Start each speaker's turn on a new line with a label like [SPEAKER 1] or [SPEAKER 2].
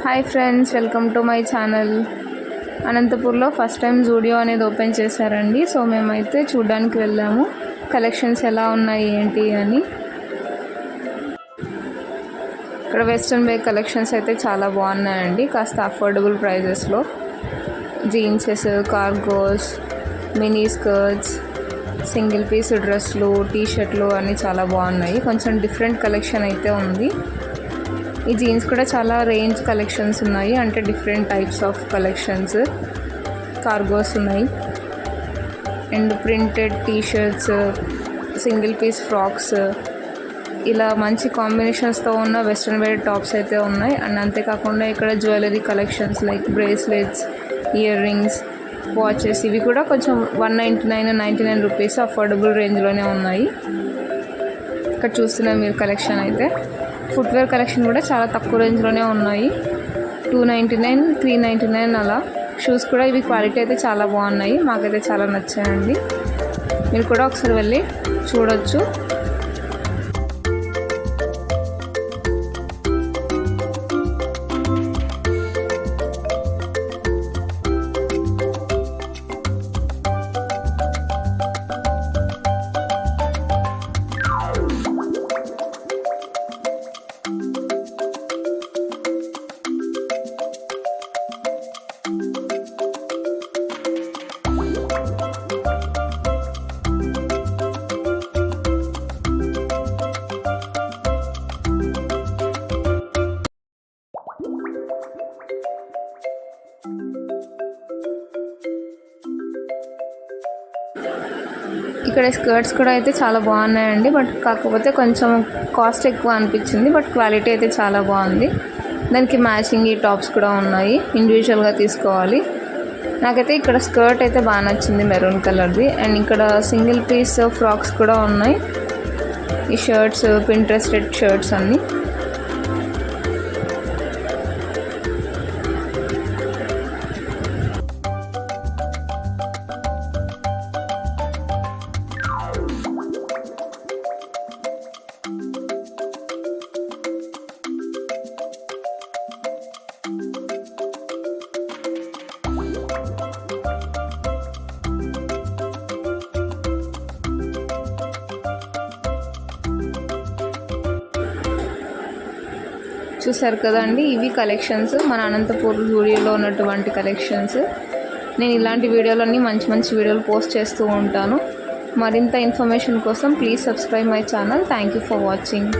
[SPEAKER 1] Hi friends, welcome to my channel. అనంతపూర్లో first time Zudio అనేది open చేశారండి. సో మేమైతే చూడడానికి వెళ్ళాము కలెక్షన్స్ ఎలా ఉన్నాయి ఏంటి అని. ఇక్కడ వెస్ట్రన్ వేర్ కలెక్షన్స్ అయితే చాలా బాగున్నాయండి, కాస్త అఫోర్డబుల్ ప్రైజెస్లో. జీన్సెస్, cargos, mini skirts, single piece డ్రెస్లు, టీషర్ట్లు అన్నీ చాలా బాగున్నాయి. కొంచెం డిఫరెంట్ కలెక్షన్ అయితే ఉంది. ఈ జీన్స్ కూడా చాలా రేంజ్ కలెక్షన్స్ ఉన్నాయి, అంటే different types of collections. Cargos ఉన్నాయి and printed t-shirts, single piece frocks, ఇలా మంచి కాంబినేషన్స్తో ఉన్న వెస్ట్రన్ వేర్ టాప్స్ అయితే ఉన్నాయి. అండ్ అంతేకాకుండా ఇక్కడ jewellery collections like bracelets, ear rings, watches, ఇవి కూడా కొంచెం 199 రూపీస్ అఫోర్డబుల్ రేంజ్లోనే ఉన్నాయి. ఇక్కడ చూస్తున్నారు మీరు కలెక్షన్ అయితే. ఫుట్వేర్ కలెక్షన్ కూడా చాలా తక్కువ రేంజ్లోనే ఉన్నాయి, 299, 399 అలా. షూస్ కూడా ఇవి క్వాలిటీ అయితే చాలా బాగున్నాయి, మాకైతే చాలా నచ్చాయండి. మీరు కూడా ఒకసారి వెళ్ళి చూడొచ్చు. ఇక్కడ స్కర్ట్స్ కూడా అయితే చాలా బాగున్నాయండి, బట్ కాకపోతే కొంచెం కాస్ట్ ఎక్కువ అనిపించింది, బట్ క్వాలిటీ అయితే చాలా బాగుంది. దానికి మ్యాచింగ్ ఈ టాప్స్ కూడా ఉన్నాయి, ఇండివిజువల్గా తీసుకోవాలి. నాకైతే ఇక్కడ స్కర్ట్ అయితే బాగా నచ్చింది, మెరూన్ కలర్ది. అండ్ ఇక్కడ సింగిల్ పీస్ ఫ్రాక్స్ కూడా ఉన్నాయి. ఈ షర్ట్స్ పింట్రెస్టెడ్ షర్ట్స్ అన్నీ. చూసారు కదండి, ఇవి కలెక్షన్స్ మన అనంతపూర్ జూడియోలో ఉన్నటువంటి కలెక్షన్స్. నేను ఇలాంటి వీడియోలన్నీ మంచి మంచి వీడియోలు పోస్ట్ చేస్తూ ఉంటాను. మరింత ఇన్ఫర్మేషన్ కోసం please subscribe my channel. Thank you for watching.